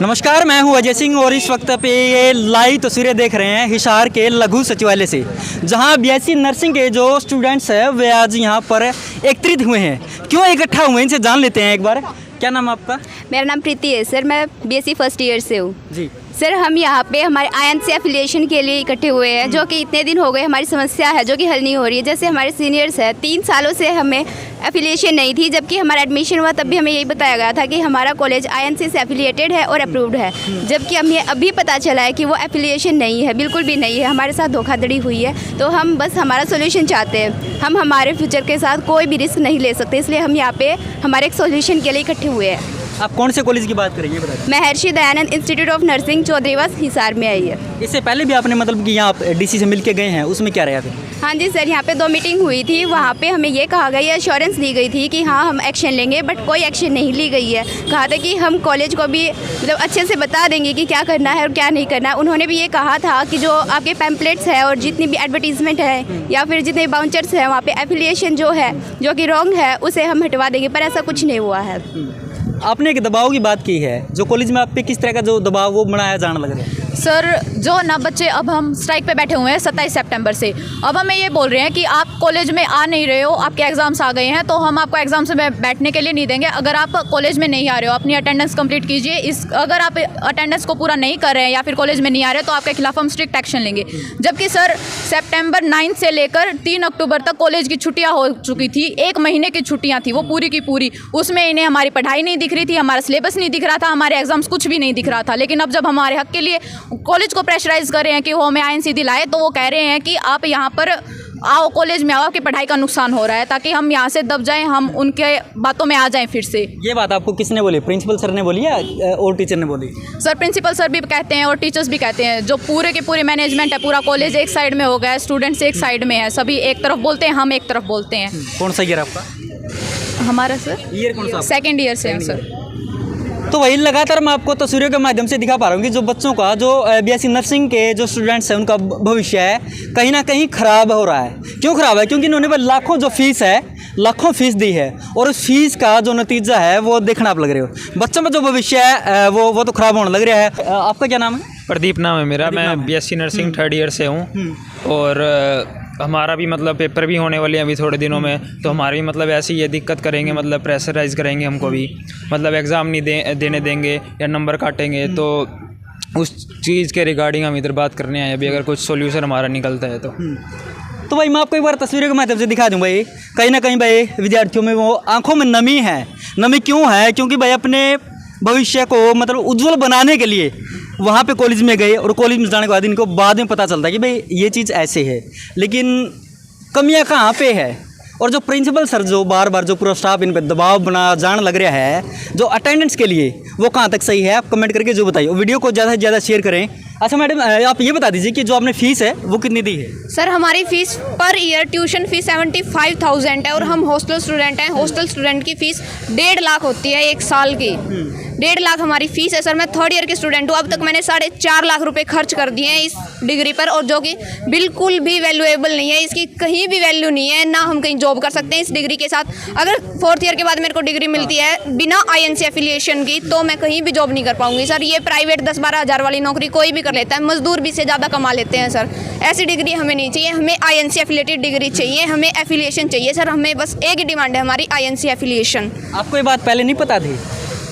नमस्कार, मैं हूं अजय सिंह और इस वक्त पे ये लाइव तस्वीरें देख रहे हैं हिसार के लघु सचिवालय से, जहां बीएससी नर्सिंग के जो स्टूडेंट्स हैं वे आज यहां पर एकत्रित हुए हैं। क्यों इकट्ठा हुए हैं इनसे जान लेते हैं एक बार। क्या नाम है आपका? मेरा नाम प्रीति है सर, मैं बीएससी फर्स्ट ईयर से हूँ जी सर। हम यहाँ पे हमारे आईएनसी एफिलिएशन के लिए इकट्ठे हुए हैं, जो कि इतने दिन हो गए हमारी समस्या है जो कि हल नहीं हो रही है। जैसे हमारे सीनियर्स हैं, 3 सालों से हमें एफिलिएशन नहीं थी, जबकि हमारा एडमिशन हुआ तब भी हमें यही बताया गया था कि हमारा कॉलेज आईएनसी से एफिलिएटेड है और अप्रूव्ड है, जबकि हमें अभी पता चला है कि वो एफिलिएशन नहीं है, बिल्कुल भी नहीं है। हमारे साथ धोखाधड़ी हुई है, तो हम बस हमारा सोल्यूशन चाहते हैं। हम हमारे फ्यूचर के साथ कोई भी रिस्क नहीं ले सकते, इसलिए हम यहाँ पे हमारे एक सोल्यूशन के लिए इकट्ठे हुए हैं। आप कौन से कॉलेज की बात करेंगे बताइए। Maharshi Dayanand institute of nursing Chaudhariwas Hisar में आई है। इससे पहले भी आपने मतलब कि यहाँ डीसी से मिल के गए हैं, उसमें क्या रहा फिर? हाँ जी सर, यहाँ पे 2 मीटिंग हुई थी। वहाँ पे हमें ये कहा गया, एश्योरेंस दी गई थी कि हाँ हम एक्शन लेंगे, बट कोई एक्शन नहीं ली गई है। कहा था कि हम कॉलेज को भी मतलब अच्छे से बता देंगे कि क्या करना है और क्या नहीं करना है। उन्होंने भी ये कहा था कि जो आपके पैम्पलेट्स है और जितनी भी एडवर्टीजमेंट है या फिर जितने बाउंचर्स हैं वहाँ पे एफिलिएशन जो है जो कि रॉन्ग है उसे हम हटवा देंगे, पर ऐसा कुछ नहीं हुआ है। आपने एक दबाव की बात की है, जो कॉलेज में आप पे किस तरह का जो दबाव वो बनाया जाने लग रहा है? सर जो ना बच्चे अब हम स्ट्राइक पे बैठे हुए हैं 27 सितंबर से, अब हमें ये बोल रहे हैं कि आप कॉलेज में आ नहीं रहे हो, आपके एग्ज़ाम्स आ गए हैं तो हम आपको एग्ज़ाम्स में बैठने के लिए नहीं देंगे। अगर आप कॉलेज में नहीं आ रहे हो अपनी अटेंडेंस कंप्लीट कीजिए। अगर आप अटेंडेंस को पूरा नहीं कर रहे हैं या फिर कॉलेज में नहीं आ रहे तो आपके खिलाफ हम स्ट्रिक्ट एक्शन लेंगे। जबकि सर सितंबर 9 से लेकर 3 अक्टूबर तक कॉलेज की छुट्टियाँ हो चुकी थी, 1 महीने की छुट्टियाँ थी वो पूरी की पूरी। उसमें इन्हें हमारी पढ़ाई नहीं दिख रही थी, हमारा सिलेबस नहीं दिख रहा था, हमारे एग्जाम्स कुछ भी नहीं दिख रहा था। लेकिन अब जब हमारे हक के लिए कॉलेज को प्रेशराइज कर रहे हैं कि वो हमें आईएनसी दिलाए, तो वो कह रहे हैं कि आप यहाँ पर आओ, कॉलेज में आओ, आपकी पढ़ाई का नुकसान हो रहा है, ताकि हम यहाँ से दब जाएं, हम उनके बातों में आ जाएं फिर से। ये बात आपको किसने बोली? प्रिंसिपल सर ने बोली या और टीचर ने बोली? सर प्रिंसिपल सर भी कहते हैं और टीचर्स भी कहते हैं। जो पूरे के पूरे मैनेजमेंट है, पूरा कॉलेज एक साइड में हो गया है, स्टूडेंट्स एक साइड में है, सभी एक तरफ बोलते हैं, हम एक तरफ बोलते हैं। कौन सा ईयर आपका? हमारा सर ईयर कौन सा? 2nd ईयर से हैं सर। तो वही लगातार मैं आपको तस्वीरों के माध्यम से दिखा पा रहा हूँ कि जो बच्चों का जो बीएससी नर्सिंग के जो स्टूडेंट्स हैं उनका भविष्य है कहीं ना कहीं ख़राब हो रहा है। क्यों ख़राब है? क्योंकि इन्होंने लाखों जो फीस है, लाखों फीस दी है और उस फीस का जो नतीजा है वो देखना आप लग रहे हो। बच्चों का जो भविष्य है वो तो ख़राब होने लग रहा है। आपका क्या नाम है? प्रदीप नाम है मेरा। मैं बीएससी नर्सिंग 3rd ईयर से हूँ और हमारा भी मतलब पेपर भी होने वाले हैं अभी थोड़े दिनों में, तो हमारी भी मतलब ऐसी ये दिक्कत करेंगे, मतलब प्रेशराइज करेंगे हमको भी, मतलब एग्ज़ाम नहीं देने देंगे या नंबर काटेंगे। तो उस चीज़ के रिगार्डिंग हम इधर बात करने आए अभी, अगर कुछ सोल्यूशन हमारा निकलता है तो भाई मैं आपको एक बार तस्वीरों के माध्यम से दिखा दूँ भाई। कहीं ना कहीं भाई विद्यार्थियों में वो आंखों में नमी है। नमी क्यों है? क्योंकि भाई अपने भविष्य को मतलब उज्जवल बनाने के लिए वहाँ पे कॉलेज में गए और कॉलेज में जाने के बाद इनको बाद में पता चलता है कि भाई ये चीज़ ऐसे है, लेकिन कमियाँ कहाँ पे है। और जो प्रिंसिपल सर जो बार बार जो पूरा स्टाफ इन पर दबाव बना जाने लग रहा है जो अटेंडेंस के लिए, वो कहाँ तक सही है? आप कमेंट करके जो बताइए, वीडियो को ज़्यादा से ज़्यादा शेयर करें। अच्छा मैडम, आप ये बता दीजिए कि जो आपने फ़ीस है वो कितनी दी है? सर हमारी fees per year tuition fees 75,000 है और हम हॉस्टल स्टूडेंट हैं। हॉस्टल स्टूडेंट की फ़ीस 1.5 लाख होती है 1 साल की। 1.5 लाख हमारी फ़ीस है सर। मैं 3rd ईयर की स्टूडेंट हूँ। अब तक मैंने 4.5 लाख रुपए खर्च कर दिए हैं इस डिग्री पर, और जो कि बिल्कुल भी वैल्यूएबल नहीं है, इसकी कहीं भी वैल्यू नहीं है, ना हम कहीं जॉब कर सकते हैं इस डिग्री के साथ। अगर 4th ईयर के बाद मेरे को डिग्री मिलती है बिना आईएनसी एफिलिएशन की तो मैं कहीं भी जॉब नहीं कर पाऊंगी सर। ये प्राइवेट 10-12 हज़ार वाली नौकरी कोई भी कर लेता है, मजदूर भी से ज़्यादा कमा लेते हैं सर। ऐसी डिग्री हमें नहीं चाहिए, हमें आईएनसी एफिलिएटेड डिग्री चाहिए, हमें एफिलिएशन चाहिए सर। हमें बस एक ही डिमांड है हमारी, आईएनसी एफिलिएशन। आपको ये बात पहले नहीं पता थी?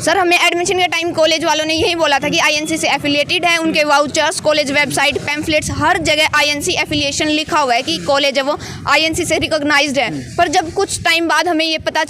सर हमें एडमिशन के टाइम कॉलेज वालों ने यही बोला था कि आईएनसी से एफिलिएटेड है। उनके वाउचर्स, कॉलेज वेबसाइट, पैम्फलेट्स, हर जगह आईएनसी एफिलिएशन लिखा हुआ है कि कॉलेज है वो आईएनसी से रिकॉग्नाइज्ड है। पर जब कुछ टाइम बाद हमें ये पता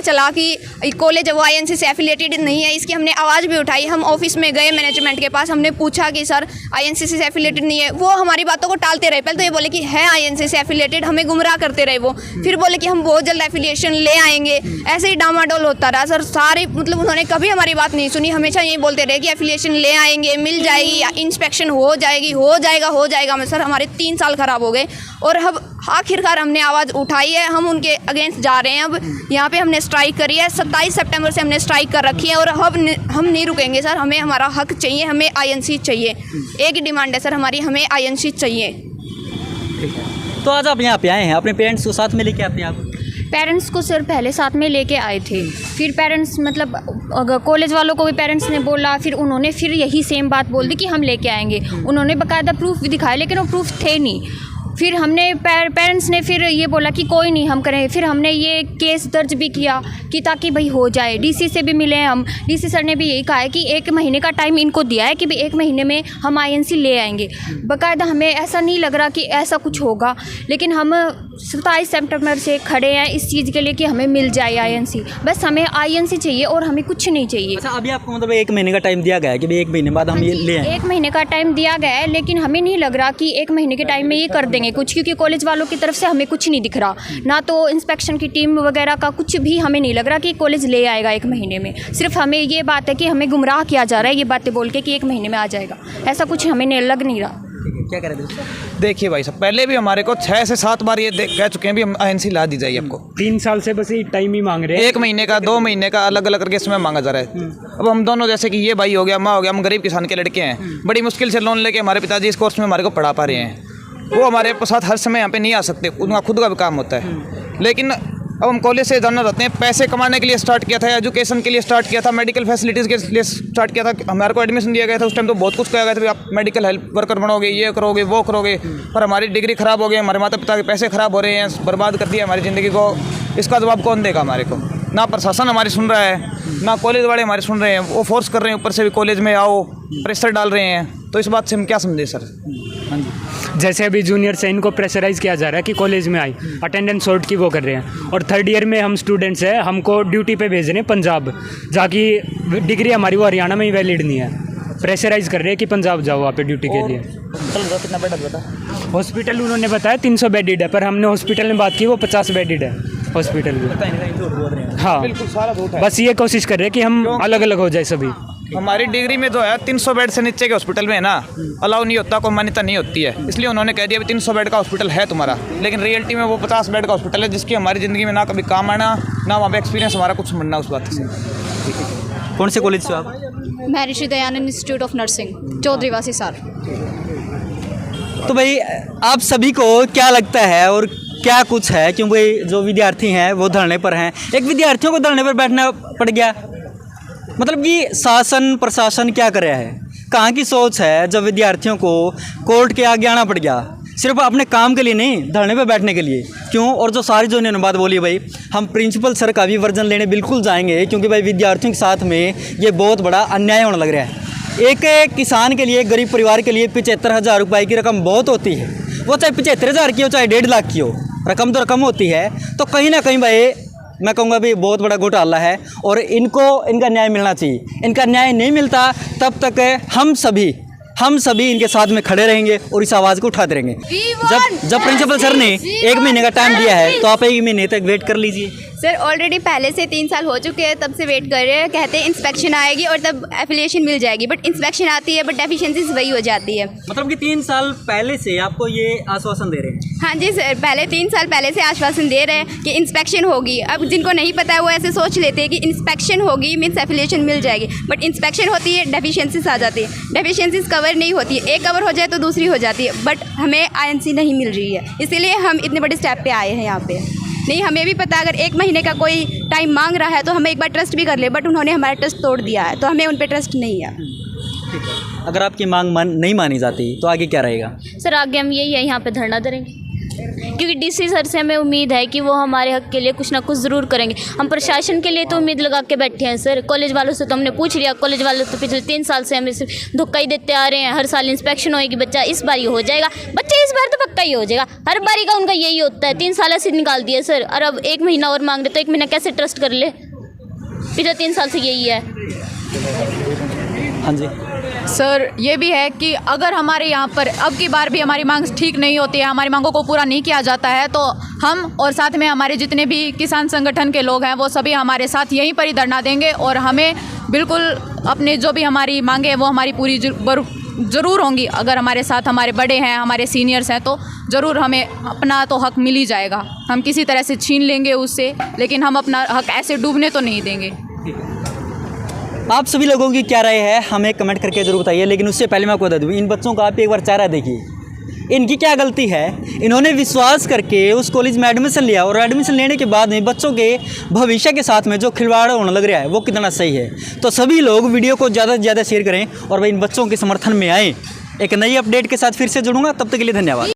चला कि कॉलेज है वो आईएनसी से एफिलिएटेड नहीं है, इसकी हमने आवाज़ भी उठाई। हम ऑफिस में गए मैनेजमेंट के पास, हमने पूछा कि सर आईएनसी से एफिलिएटेड नहीं है। वो हमारी बातों को टालते रहे। पहले तो ये बोले कि है आईएनसी से एफिलिएटेड, हमें गुमराह करते रहे वो। फिर बोले कि हम बहुत जल्द एफिलिएशन ले आएंगे। ऐसे ही डामाडोल होता रहा सर। सारे मतलब उन्होंने कभी हमारी बात नहीं सुनी, हमेशा यही बोलते रहे कि एफिलिएशन ले आएंगे, मिल जाएगी, इंस्पेक्शन हो जाएगी, हो जाएगा। सर हमारे 3 साल ख़राब हो गए और अब आखिरकार हमने आवाज़ उठाई है, हम उनके अगेंस्ट जा रहे हैं। अब यहाँ पे हमने स्ट्राइक करी है, 27 सितंबर से हमने स्ट्राइक कर रखी है और अब हम नहीं रुकेंगे सर। हमें हमारा हक चाहिए, हमें आईएनसी चाहिए। एक ही डिमांड है सर हमारी, हमें आईएनसी चाहिए। ठीक है। तो आज आप यहाँ पे आए हैं, अपने पेरेंट्स को साथ में लेके आते हैं आप? पेरेंट्स को सर पहले साथ में लेके आए थे, फिर पेरेंट्स मतलब अगर कॉलेज वालों को भी पेरेंट्स ने बोला, फिर उन्होंने फिर यही सेम बात बोल दी कि हम लेके आएंगे। उन्होंने बाकायदा प्रूफ भी दिखाया लेकिन वो प्रूफ थे नहीं। फिर हमने पेरेंट्स ने फिर ये बोला कि कोई नहीं हम करें। फिर हमने ये केस दर्ज भी किया कि ताकि भाई हो जाए। डीसी से भी मिले हम, डीसी सर ने भी यही कहा है कि 1 महीने का टाइम इनको दिया है कि भाई 1 महीने में हम आईएनसी ले आएंगे। बाकायदा हमें ऐसा नहीं लग रहा कि ऐसा कुछ होगा, लेकिन हम 27 सितंबर से खड़े हैं इस चीज़ के लिए कि हमें मिल जाए आईएनसी। बस हमें आईएनसी चाहिए और हमें कुछ नहीं चाहिए। अच्छा, अभी आपको मतलब 1 महीने का टाइम दिया गया है कि भाई 1 महीने बाद हम ये ले आएंगे। 1 महीने का टाइम दिया गया है, लेकिन हमें नहीं लग रहा कि 1 महीने के टाइम में ये कर देंगे कुछ, क्योंकि कॉलेज वालों की तरफ से हमें कुछ नहीं दिख रहा। ना तो इंस्पेक्शन की टीम वगैरह का कुछ भी हमें नहीं लग रहा कि कॉलेज ले आएगा 1 महीने में। सिर्फ हमें ये बात है कि हमें गुमराह किया जा रहा है ये बातें बोल के कि 1 महीने में आ जाएगा। ऐसा कुछ हमें नहीं लग नहीं रहा। क्या करें? देखिए भाई साहब, पहले भी हमारे को 6 से 7 बार ये कह चुके हैं भी हम आईएनसी ला दी जाएगी आपको। 3 साल से बस ये टाइम ही मांग रहे हैं। 1 महीने का, 2 महीने का, अलग अलग करके समय मांगा जा रहा है। अब हम दोनों, जैसे कि ये भाई हो गया, माँ हो गया, हम गरीब किसान के लड़के हैं, बड़ी मुश्किल से लोन लेके हमारे पिताजी इस कोर्स में हमारे को पढ़ा पा रहे हैं। वो हमारे साथ हर समय यहाँ पे नहीं आ सकते, उनका खुद का भी काम होता है। लेकिन अब हम कॉलेज से जानना चाहते हैं, पैसे कमाने के लिए स्टार्ट किया था, एजुकेशन के लिए स्टार्ट किया था, मेडिकल फैसिलिटीज़ के लिए स्टार्ट किया था। हमारे को एडमिशन दिया गया था, उस टाइम तो बहुत कुछ कहा गया था, आप मेडिकल हेल्प वर्कर बनोगे, ये करोगे, वो करोगे। पर हमारी डिग्री ख़राब हो गई, हमारे माता पिता के पैसे ख़राब हो रहे हैं, बर्बाद कर दिया हमारी ज़िंदगी को। इसका जवाब कौन देगा हमारे को? ना प्रशासन हमारी सुन रहा है, ना कॉलेज वाले हमारे सुन रहे हैं। वो फोर्स कर रहे हैं ऊपर से भी, कॉलेज में आओ, प्रेशर डाल रहे हैं। तो इस बात से हम क्या समझे सर? हाँ जी। जैसे अभी जूनियर से इनको प्रेशराइज किया जा रहा है कि कॉलेज में आए, अटेंडेंस शॉर्ट की वो कर रहे हैं। और 3rd ईयर में हम स्टूडेंट्स हैं, हमको ड्यूटी पे भेज रहे हैं पंजाब, जाकि डिग्री हमारी वो हरियाणा में ही वैलिड नहीं है। प्रेशराइज कर रहे हैं कि पंजाब जाओ वहाँ पे ड्यूटी के लिए। कितना बेड बता? हॉस्पिटल उन्होंने बताया 300 बेडेड है, पर हमने हॉस्पिटल में बात की, वो 50 बेडेड है हॉस्पिटल में। हाँ, बिल्कुल सारा झूठ है। बस ये कोशिश कर रहे हैं कि हम अलग अलग हो जाए सभी। हमारी डिग्री में जो है 300 बेड से नीचे के हॉस्पिटल में है ना, अलाउ नहीं होता, कोई मान्यता नहीं होती है। इसलिए उन्होंने कह दिया 300 बेड का हॉस्पिटल है तुम्हारा, लेकिन रियलिटी में वो 50 बेड का हॉस्पिटल है, जिसकी हमारी ज़िंदगी में ना कभी काम आना, ना वहाँ पे एक्सपीरियंस हमारा कुछ बनना उस बात से। कौन से कॉलेज से आप? मैं Rishi Dayanand institute of nursing, चौधरीवासी सर। तो भाई आप सभी को क्या लगता है और क्या कुछ है, क्योंकि जो विद्यार्थी हैं वो धरने पर हैं। एक विद्यार्थियों को धरने पर बैठना पड़ गया, मतलब कि शासन प्रशासन क्या कर रहा है? कहाँ की सोच है जब विद्यार्थियों को कोर्ट के आगे आना पड़ गया, सिर्फ अपने काम के लिए नहीं, धरने पे बैठने के लिए? क्यों? और जो सारी जो इन्होंने बात बोली, भाई हम प्रिंसिपल सर का भी वर्जन लेने बिल्कुल जाएंगे, क्योंकि भाई विद्यार्थियों के साथ में ये बहुत बड़ा अन्याय होने लग रहा है। एक किसान के लिए, गरीब परिवार के लिए 75,000 रुपये की रकम बहुत होती है। वो चाहे 75,000 की हो, चाहे 1.5 लाख की हो, रकम तो रकम होती है। तो कहीं ना कहीं भाई मैं कहूँगा भी बहुत बड़ा घोटाला है और इनको इनका न्याय मिलना चाहिए। इनका न्याय नहीं मिलता तब तक हम सभी इनके साथ में खड़े रहेंगे और इस आवाज़ को उठाते रहेंगे। जब प्रिंसिपल सर ने 1 महीने का टाइम दिया है, तो आप 1 महीने तक वेट कर लीजिए। सर ऑलरेडी पहले से 3 साल हो चुके हैं, तब से वेट कर रहे हैं। कहते हैं इंस्पेक्शन आएगी और तब एफिलिएशन मिल जाएगी, बट इंस्पेक्शन आती है बट डेफिशिएंसीज वही हो जाती है। मतलब कि 3 साल पहले से आपको ये आश्वासन दे रहे हैं? हाँ जी सर, पहले 3 साल पहले से आश्वासन दे रहे हैं कि इंस्पेक्शन होगी। अब जिनको नहीं पता है वो ऐसे सोच लेते हैं कि इंस्पेक्शन होगी मीन्स एफिलिएशन मिल जाएगी, बट इंस्पेक्शन होती है, डेफिशिएंसीज आ जाती है, डेफिशिएंसीज कवर नहीं होती है। एक कवर हो जाए तो दूसरी हो जाती है, बट हमें आईएनसी नहीं मिल रही है। इसीलिए हम इतने बड़े स्टेप पे आए हैं यहाँ पे। नहीं, हमें भी पता अगर 1 महीने का कोई टाइम मांग रहा है तो हमें एक बार ट्रस्ट भी कर ले, बट उन्होंने हमारा ट्रस्ट तोड़ दिया है, तो हमें उन पर ट्रस्ट नहीं है। अगर आपकी मांग नहीं मानी जाती तो आगे क्या रहेगा? सर आगे हम यही है, यहाँ पे धरना देंगे, क्योंकि डीसी सर से हमें उम्मीद है कि वो हमारे हक के लिए कुछ ना कुछ ज़रूर करेंगे। हम प्रशासन के लिए तो उम्मीद लगा के बैठे हैं सर। कॉलेज वालों से तो हमने पूछ लिया, कॉलेज वाले तो पिछले 3 साल से हमें सिर्फ धोखा ही देते आ रहे हैं। हर साल इंस्पेक्शन होएगी, बच्चा इस बार ये हो जाएगा, बच्चा इस बार तो पक्का ही हो जाएगा। हर बारी का उनका यही होता है। 3 साल से निकाल दिए सर, और अब 1 महीना और मांग रहे, तो 1 महीना कैसे ट्रस्ट कर ले? पिछले 3 साल से यही है। हाँ जी सर ये भी है कि अगर हमारे यहाँ पर अब की बार भी हमारी मांग ठीक नहीं होती है, हमारी मांगों को पूरा नहीं किया जाता है, तो हम और साथ में हमारे जितने भी किसान संगठन के लोग हैं वो सभी हमारे साथ यहीं पर ही धरना देंगे। और हमें बिल्कुल अपने जो भी हमारी मांगे हैं वो हमारी पूरी ज़रूर होंगी। अगर हमारे साथ हमारे बड़े हैं, हमारे सीनियर्स हैं, तो ज़रूर हमें अपना तो हक मिल ही जाएगा। हम किसी तरह से छीन लेंगे उससे, लेकिन हम अपना हक ऐसे डूबने तो नहीं देंगे। आप सभी लोगों की क्या राय है हमें कमेंट करके जरूर बताइए। लेकिन उससे पहले मैं आपको बता दूँ, इन बच्चों का आप एक बार चेहरा देखिए, इनकी क्या गलती है? इन्होंने विश्वास करके उस कॉलेज में एडमिशन लिया और एडमिशन लेने के बाद में बच्चों के भविष्य के साथ में जो खिलवाड़ होने लग रहा है वो कितना सही है। तो सभी लोग वीडियो को ज़्यादा से ज़्यादा शेयर करें और भाई इन बच्चों के समर्थन में आएँ। एक नई अपडेट के साथ फिर से जुड़ूंगा, तब तक के लिए धन्यवाद।